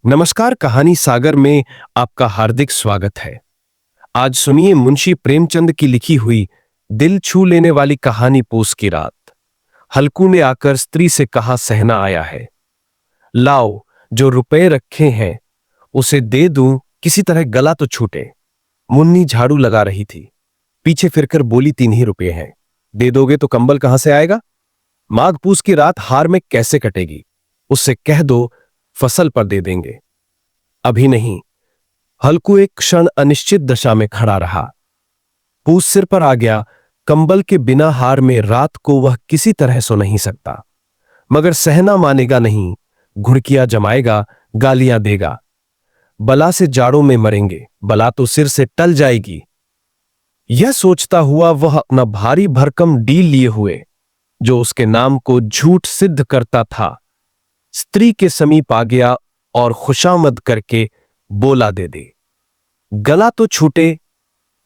नमस्कार, कहानी सागर में आपका हार्दिक स्वागत है। आज सुनिए मुंशी प्रेमचंद की लिखी हुई दिल छू लेने वाली कहानी पूस की रात। हल्कू ने आकर स्त्री से कहा, सहना आया है, लाओ जो रुपए रखे हैं उसे दे दूं, किसी तरह गला तो छूटे। मुन्नी झाड़ू लगा रही थी, पीछे फिरकर बोली, 3 ही रुपए हैं, दे दोगे तो कंबल कहां से आएगा? माघ पूस की रात हार में कैसे कटेगी? उससे कह दो फसल पर दे देंगे। अभी नहीं। हल्कू एक क्षण अनिश्चित दशा में खड़ा रहा। पूस सिर पर आ गया, कंबल के बिना हार में रात को वह किसी तरह सो नहीं सकता। मगर सहना मानेगा नहीं, घुड़कियां जमाएगा, गालियां देगा। बला से जाड़ों में मरेंगे, बला तो सिर से टल जाएगी। यह सोचता हुआ वह अपना भारी भरकम डील लिए हुए, जो उसके नाम को झूठ सिद्ध करता था, स्त्री के समीप आ गया और खुशामद करके बोला, दे दे, गला तो छूटे,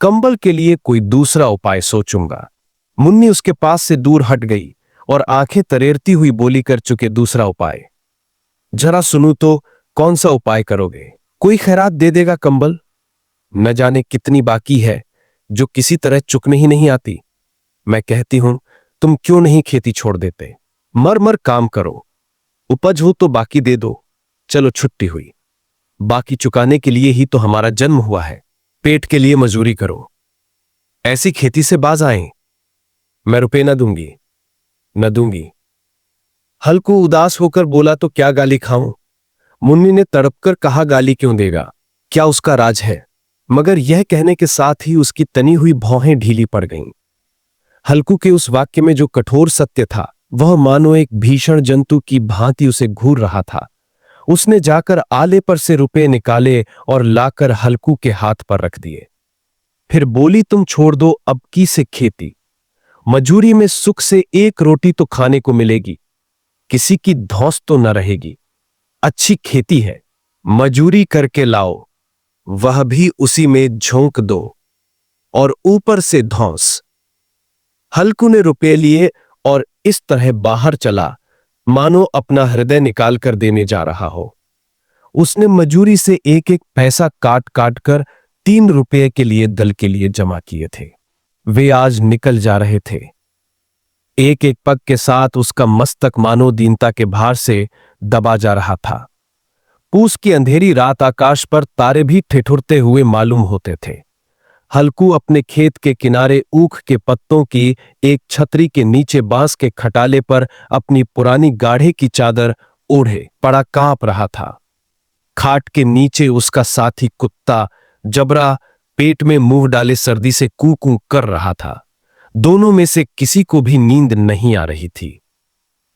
कंबल के लिए कोई दूसरा उपाय सोचूंगा। मुन्नी उसके पास से दूर हट गई और आंखें तरेरती हुई बोली, कर चुके दूसरा उपाय? जरा सुनू तो, कौन सा उपाय करोगे? कोई खैरात दे देगा कंबल? न जाने कितनी बाकी है जो किसी तरह चुकने ही नहीं आती। मैं कहती हूं, तुम क्यों नहीं खेती छोड़ देते? मर मर काम करो, उपज हो तो बाकी दे दो। चलो छुट्टी हुई, बाकी चुकाने के लिए ही तो हमारा जन्म हुआ है। पेट के लिए मजूरी करो, ऐसी खेती से बाज आए। मैं रुपए न दूंगी, न दूंगी। हल्कू उदास होकर बोला, तो क्या गाली खाऊं? मुन्नी ने तड़पकर कहा, गाली क्यों देगा? क्या उसका राज है? मगर यह कहने के साथ ही उसकी तनी हुई भौहें ढीली पड़ गईं। हल्कू के उस वाक्य में जो कठोर सत्य था, वह मानो एक भीषण जंतु की भांति उसे घूर रहा था। उसने जाकर आले पर से रुपए निकाले और लाकर हल्कू के हाथ पर रख दिए। फिर बोली, तुम छोड़ दो अब की से खेती, मजूरी में सुख से एक रोटी तो खाने को मिलेगी, किसी की धौंस तो न रहेगी। अच्छी खेती है, मजूरी करके लाओ, वह भी उसी में झोंक दो, और ऊपर से धौंस। हल्कू ने रुपए लिए और इस तरह बाहर चला, मानो अपना हृदय निकाल कर देने जा रहा हो। उसने मजूरी से एक एक पैसा काट काट कर 3 रुपए के लिए दल के लिए जमा किए थे। वे आज निकल जा रहे थे। एक एक पग के साथ उसका मस्तक मानो दीनता के भार से दबा जा रहा था। पूस की अंधेरी रात आकाश पर तारे भी ठिठुरते हुए मालूम होते थे। हल्कू अपने खेत के किनारे ऊख के पत्तों की एक छतरी के नीचे बांस के खटाले पर अपनी पुरानी गाढ़े की चादर ओढ़े पड़ा कांप रहा था। खाट के नीचे उसका साथी कुत्ता जबरा पेट में मुंह डाले सर्दी से कू कू कर रहा था। दोनों में से किसी को भी नींद नहीं आ रही थी।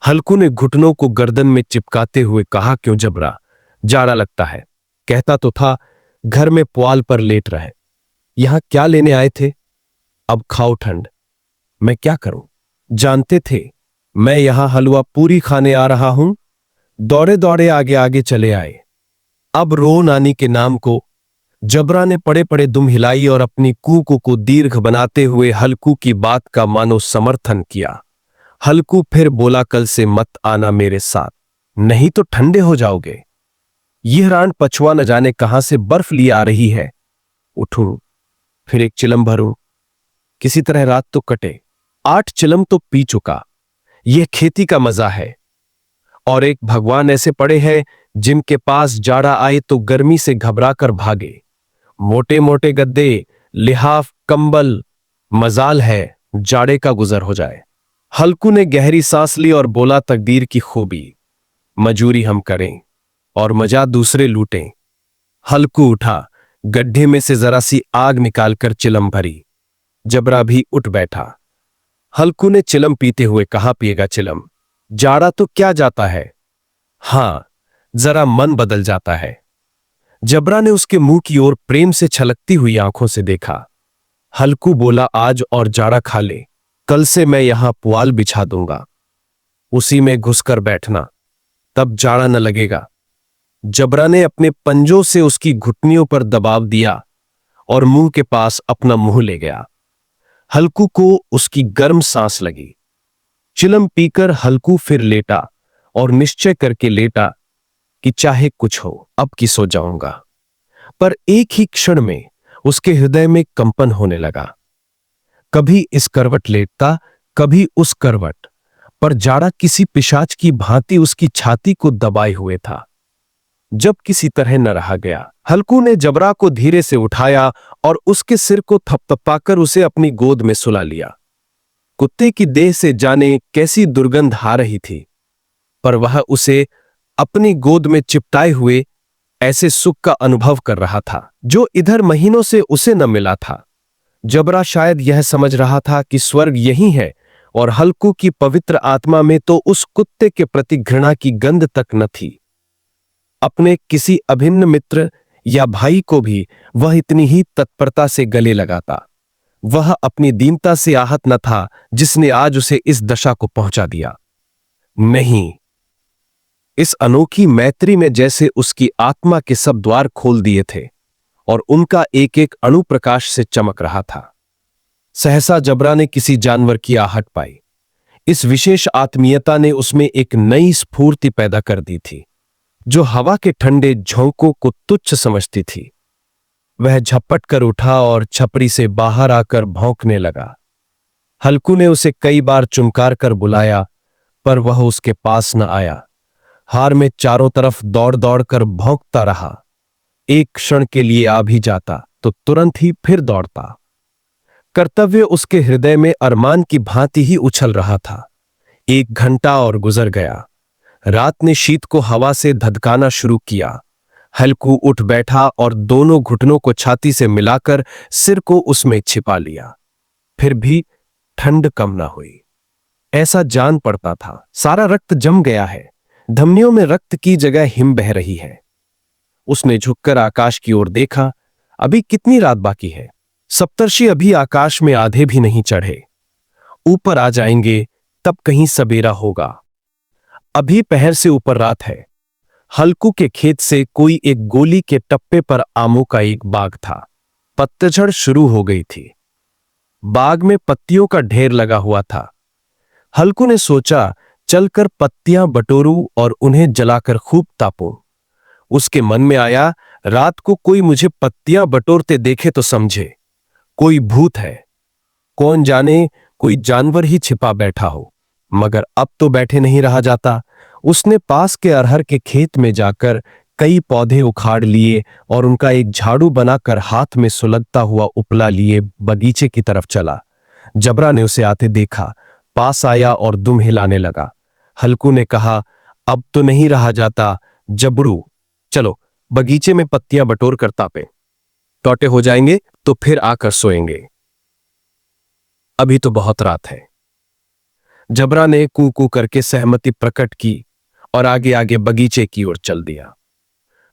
हल्कू ने घुटनों को गर्दन में चिपकाते हुए कहा, क्यों जबरा, जाड़ा लगता है? कहता तो था घर में पुआल पर लेट रहे, यहां क्या लेने आए थे? अब खाओ ठंड। मैं क्या करूं? जानते थे मैं यहां हलवा पूरी खाने आ रहा हूं? दौड़े दौड़े आगे आगे चले आए। अब रो नानी के नाम को। जबरा ने पड़े पड़े दुम हिलाई और अपनी कूक को दीर्घ बनाते हुए हल्कू की बात का मानो समर्थन किया। हल्कू फिर बोला, कल से मत आना मेरे साथ, नहीं तो ठंडे हो जाओगे। यह रान पछुआ न जाने कहां से बर्फ लिए आ रही है। उठूं, फिर एक चिलम भरूं, किसी तरह रात तो कटे। 8 चिलम तो पी चुका। यह खेती का मजा है। और एक भगवान ऐसे पड़े हैं जिनके पास जाड़ा आए तो गर्मी से घबराकर भागे। मोटे मोटे गद्दे, लिहाफ, कंबल, मजाल है जाड़े का गुजर हो जाए। हल्कू ने गहरी सांस ली और बोला, तकदीर की खूबी, मजूरी हम करें और मजा दूसरे लूटें। हल्कू उठा, गड्ढे में से जरा सी आग निकालकर चिलम भरी। जबरा भी उठ बैठा। हल्कू ने चिलम पीते हुए कहा, पिएगा चिलम? जाड़ा तो क्या जाता है, हां जरा मन बदल जाता है। जबरा ने उसके मुंह की ओर प्रेम से छलकती हुई आंखों से देखा। हल्कू बोला, आज और जाड़ा खा ले, कल से मैं यहां पुआल बिछा दूंगा, उसी में घुसकर बैठना, तब जाड़ा न लगेगा। जबरा ने अपने पंजों से उसकी घुटनियों पर दबाव दिया और मुंह के पास अपना मुंह ले गया। हल्कू को उसकी गर्म सांस लगी। चिलम पीकर हल्कू फिर लेटा और निश्चय करके लेटा कि चाहे कुछ हो अब की सो जाऊंगा। पर एक ही क्षण में उसके हृदय में कंपन होने लगा। कभी इस करवट लेटता, कभी उस करवट, पर जाड़ा किसी पिशाच की भांति उसकी छाती को दबाए हुए था। जब किसी तरह न रहा गया, हल्कू ने जबरा को धीरे से उठाया और उसके सिर को थपथपाकर उसे अपनी गोद में सुला लिया। कुत्ते की देह से जाने कैसी दुर्गंध आ रही थी, पर वह उसे अपनी गोद में चिपटाए हुए ऐसे सुख का अनुभव कर रहा था जो इधर महीनों से उसे न मिला था। जबरा शायद यह समझ रहा था कि स्वर्ग यही है, और हल्कू की पवित्र आत्मा में तो उस कुत्ते के प्रति घृणा की गंध तक न थी। अपने किसी अभिन्न मित्र या भाई को भी वह इतनी ही तत्परता से गले लगाता। वह अपनी दीनता से आहत न था जिसने आज उसे इस दशा को पहुंचा दिया। नहीं, इस अनोखी मैत्री में जैसे उसकी आत्मा के सब द्वार खोल दिए थे और उनका एक एक अणु प्रकाश से चमक रहा था। सहसा जबरा ने किसी जानवर की आहट पाई। इस विशेष आत्मीयता ने उसमें एक नई स्फूर्ति पैदा कर दी थी जो हवा के ठंडे झोंकों को तुच्छ समझती थी। वह झपट कर उठा और छपरी से बाहर आकर भौंकने लगा। हल्कू ने उसे कई बार चुनकार कर बुलाया, पर वह उसके पास न आया। हार में चारों तरफ दौड़ दौड़ कर भौंकता रहा। एक क्षण के लिए आ भी जाता तो तुरंत ही फिर दौड़ता। कर्तव्य उसके हृदय में अरमान की भांति ही उछल रहा था। 1 घंटा और गुजर गया। रात ने शीत को हवा से धधकाना शुरू किया। हल्कू उठ बैठा और दोनों घुटनों को छाती से मिलाकर सिर को उसमें छिपा लिया। फिर भी ठंड कम ना हुई। ऐसा जान पड़ता था सारा रक्त जम गया है, धमनियों में रक्त की जगह हिम बह रही है। उसने झुककर आकाश की ओर देखा। अभी कितनी रात बाकी है? सप्तर्षि अभी आकाश में आधे भी नहीं चढ़े। ऊपर आ जाएंगे तब कहीं सबेरा होगा। अभी पहर से ऊपर रात है। हल्कू के खेत से कोई एक गोली के टप्पे पर आमों का एक बाग था। पतझड़ शुरू हो गई थी। बाग में पत्तियों का ढेर लगा हुआ था। हल्कू ने सोचा चलकर पत्तियां बटोरूं और उन्हें जलाकर खूब तापूं। उसके मन में आया रात को कोई मुझे पत्तियां बटोरते देखे तो समझे कोई भूत है। कौन जाने कोई जानवर ही छिपा बैठा हो। मगर अब तो बैठे नहीं रहा जाता। उसने पास के अरहर के खेत में जाकर कई पौधे उखाड़ लिए और उनका एक झाड़ू बनाकर हाथ में सुलगता हुआ उपला लिए बगीचे की तरफ चला। जबरा ने उसे आते देखा, पास आया और दुम हिलाने लगा। हल्कू ने कहा, अब तो नहीं रहा जाता जबरू, चलो बगीचे में पत्तियां बटोर कर तापे। टौटे हो जाएंगे तो फिर आकर सोएंगे। अभी तो बहुत रात है। जबरा ने कू कू करके सहमति प्रकट की और आगे आगे बगीचे की ओर चल दिया।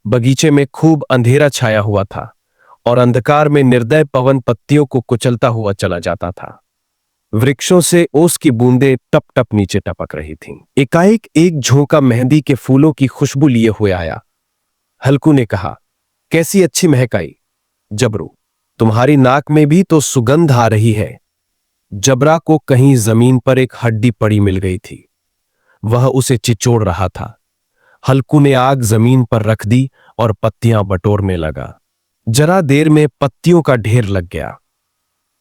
बगीचे में खूब अंधेरा छाया हुआ था और अंधकार में निर्दय पवन पत्तियों को कुचलता हुआ चला जाता था। वृक्षों से ओस की बूंदें टप टप नीचे टपक रही थीं। एकाएक एक झोंका मेहंदी के फूलों की खुशबू लिए हुए आया। हल्कू ने कहा, कैसी अच्छी महक आई। जबरू, तुम्हारी नाक में भी तो सुगंध आ रही है। जबरा को कहीं जमीन पर एक हड्डी पड़ी मिल गई थी। वह उसे चिचोड़ रहा था। हल्कू ने आग जमीन पर रख दी और पत्तियां बटोरने लगा। जरा देर में पत्तियों का ढेर लग गया।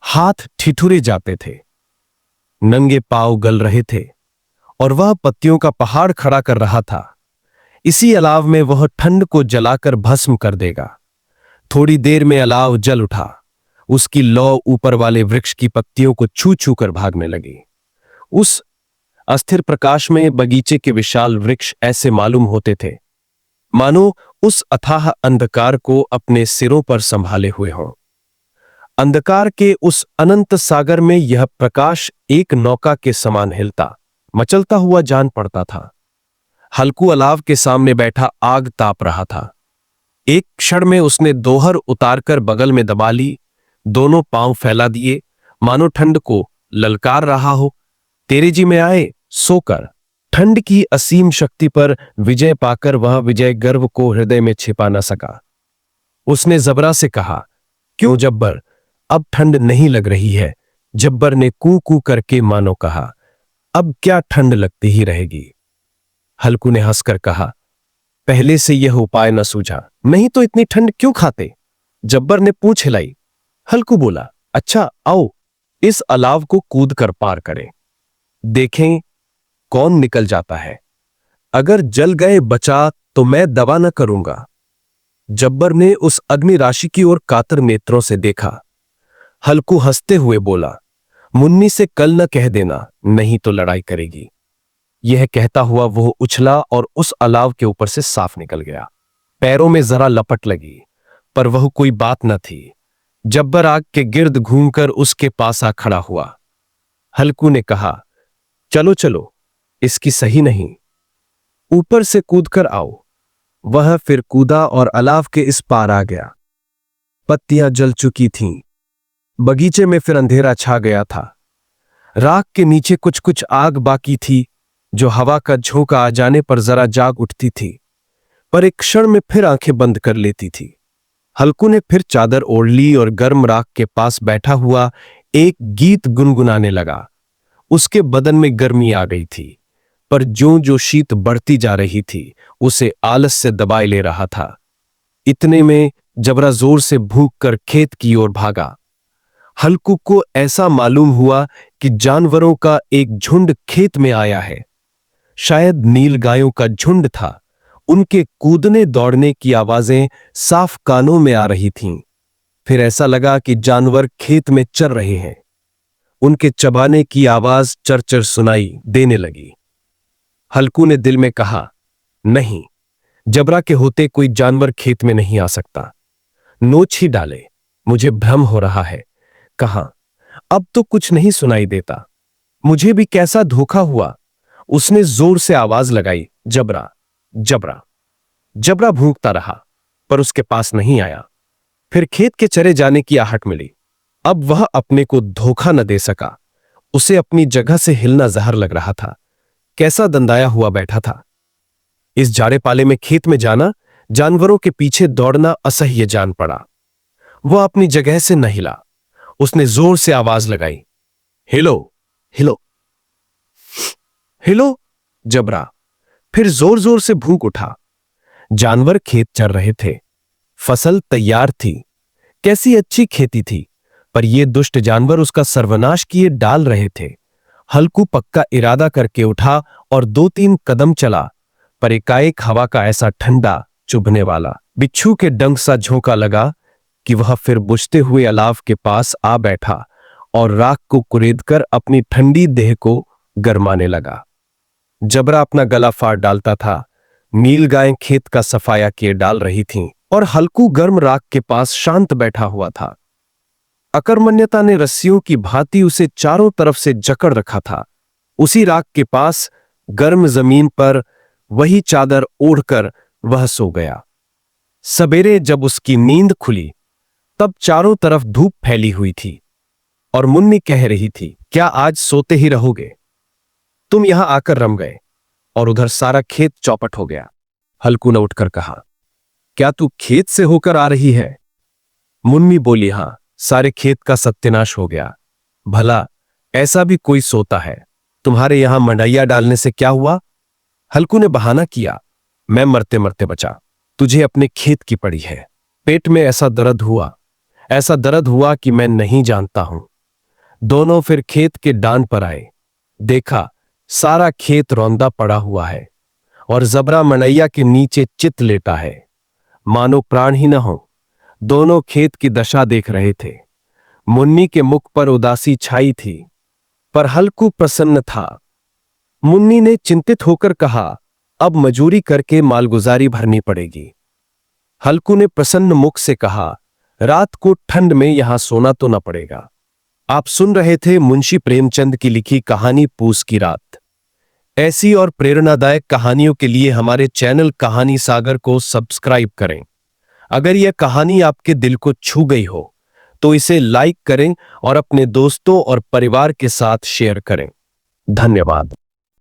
हाथ ठिठुरे जाते थे, नंगे पांव गल रहे थे और वह पत्तियों का पहाड़ खड़ा कर रहा था। इसी अलाव में वह ठंड को जलाकर भस्म कर देगा। थोड़ी देर में अलाव जल उठा। उसकी लौ ऊपर वाले वृक्ष की पत्तियों को छू छू कर भागने लगी। उस अस्थिर प्रकाश में बगीचे के विशाल वृक्ष ऐसे मालूम होते थे मानो उस अथाह अंधकार को अपने सिरों पर संभाले हुए हों। अंधकार के उस अनंत सागर में यह प्रकाश एक नौका के समान हिलता मचलता हुआ जान पड़ता था। हल्कू अलाव के सामने बैठा आग ताप रहा था। एक क्षण में उसने दोहर उतारकर बगल में दबा ली, दोनों पांव फैला दिए मानो ठंड को ललकार रहा हो। तेरे जी में आए सोकर। ठंड की असीम शक्ति पर विजय पाकर वह विजय गर्व को हृदय में छिपा न सका। उसने जबरा से कहा, क्यों जब्बर, अब ठंड नहीं लग रही है। जब्बर ने कू कू करके मानो कहा, अब क्या ठंड लगती ही रहेगी। हल्कू ने हंसकर कहा, पहले से यह उपाय न सूझा, नहीं तो इतनी ठंड क्यों खाते? जब्बर ने पूंछ हिलाई। हल्कू बोला, अच्छा आओ इस अलाव को कूद कर पार करें, देखें कौन निकल जाता है। अगर जल गए बचा तो मैं दवा न करूंगा। जब्बर ने उस अग्नि राशि की ओर कातर नेत्रों से देखा। हल्कू हंसते हुए बोला, मुन्नी से कल न कह देना, नहीं तो लड़ाई करेगी। यह कहता हुआ वह उछला और उस अलाव के ऊपर से साफ निकल गया। पैरों में जरा लपट लगी, पर वह कोई बात न थी। जब्बर आग के गिर्द घूमकर उसके पास आ खड़ा हुआ। हल्कू ने कहा, चलो चलो, इसकी सही नहीं, ऊपर से कूद कर आओ। वह फिर कूदा और अलाव के इस पार आ गया। पत्तियां जल चुकी थीं। बगीचे में फिर अंधेरा छा गया था। राख के नीचे कुछ कुछ आग बाकी थी, जो हवा का झोंका आ जाने पर जरा जाग उठती थी, पर एक क्षण में फिर आंखें बंद कर लेती थी। हल्कू ने फिर चादर ओढ़ ली और गर्म राख के पास बैठा हुआ एक गीत गुनगुनाने लगा। उसके बदन में गर्मी आ गई थी, पर ज्यों ज्यों शीत बढ़ती जा रही थी, उसे आलस से दबाए ले रहा था। इतने में जबरा जोर से भूख कर खेत की ओर भागा। हल्कू को ऐसा मालूम हुआ कि जानवरों का एक झुंड खेत में आया है। शायद नील गायों का झुंड था। उनके कूदने दौड़ने की आवाजें साफ कानों में आ रही थीं। फिर ऐसा लगा कि जानवर खेत में चर रहे हैं। उनके चबाने की आवाज चरचर सुनाई देने लगी। हल्कू ने दिल में कहा, नहीं, जबरा के होते कोई जानवर खेत में नहीं आ सकता। नोच ही डाले, मुझे भ्रम हो रहा है। कहां, अब तो कुछ नहीं सुनाई देता। मुझे भी कैसा धोखा हुआ। उसने जोर से आवाज लगाई, जबरा जबरा। जबरा भूखता रहा, पर उसके पास नहीं आया। फिर खेत के चरे जाने की आहट मिली। अब वह अपने को धोखा न दे सका। उसे अपनी जगह से हिलना जहर लग रहा था। कैसा दंदाया हुआ बैठा था। इस जाड़े पाले में खेत में जाना, जानवरों के पीछे दौड़ना असह्य जान पड़ा। वह अपनी जगह से न हिला। उसने जोर से आवाज लगाई, हिलो हिलो हिलो। जबरा फिर जोर जोर से भूख उठा। जानवर खेत चर रहे थे। फसल तैयार थी। कैसी अच्छी खेती थी, पर ये दुष्ट जानवर उसका सर्वनाश किए डाल रहे थे। हल्कू पक्का इरादा करके उठा और 2-3 कदम चला, पर एकाएक हवा का ऐसा ठंडा चुभने वाला बिच्छू के डंक सा झोंका लगा कि वह फिर बुझते हुए अलाव के पास आ बैठा और राख को कुरेदकर अपनी ठंडी देह को गरमाने लगा। जबरा अपना गला फाड़ डालता था। नील गायें खेत का सफाया किए डाल रही थीं और हल्कू गर्म राख के पास शांत बैठा हुआ था। अकर्मण्यता ने रस्सियों की भांति उसे चारों तरफ से जकड़ रखा था। उसी राख के पास गर्म जमीन पर वही चादर ओढ़कर वह सो गया। सवेरे जब उसकी नींद खुली, तब चारों तरफ धूप फैली हुई थी और मुन्नी कह रही थी, क्या आज सोते ही रहोगे? तुम यहां आकर रम गए और उधर सारा खेत चौपट हो गया। हल्कू ने उठकर कहा, क्या तू खेत से होकर आ रही है? मुन्नी बोली, हां, सारे खेत का सत्यानाश हो गया। भला ऐसा भी कोई सोता है? तुम्हारे यहां मंडैया डालने से क्या हुआ? हल्कू ने बहाना किया, मैं मरते मरते बचा, तुझे अपने खेत की पड़ी है। पेट में ऐसा दर्द हुआ कि मैं नहीं जानता हूं। दोनों फिर खेत के डांड पर आए। देखा, सारा खेत रौंदा पड़ा हुआ है और जबरा मंडैया के नीचे चित लेटा है, मानो प्राण ही न हो। दोनों खेत की दशा देख रहे थे। मुन्नी के मुख पर उदासी छाई थी, पर हल्कू प्रसन्न था। मुन्नी ने चिंतित होकर कहा, अब मजूरी करके मालगुजारी भरनी पड़ेगी। हल्कू ने प्रसन्न मुख से कहा, रात को ठंड में यहां सोना तो न पड़ेगा। आप सुन रहे थे मुंशी प्रेमचंद की लिखी कहानी पूस की रात। ऐसी और प्रेरणादायक कहानियों के लिए हमारे चैनल कहानी सागर को सब्सक्राइब करें। अगर यह कहानी आपके दिल को छू गई हो तो इसे लाइक करें और अपने दोस्तों और परिवार के साथ शेयर करें। धन्यवाद।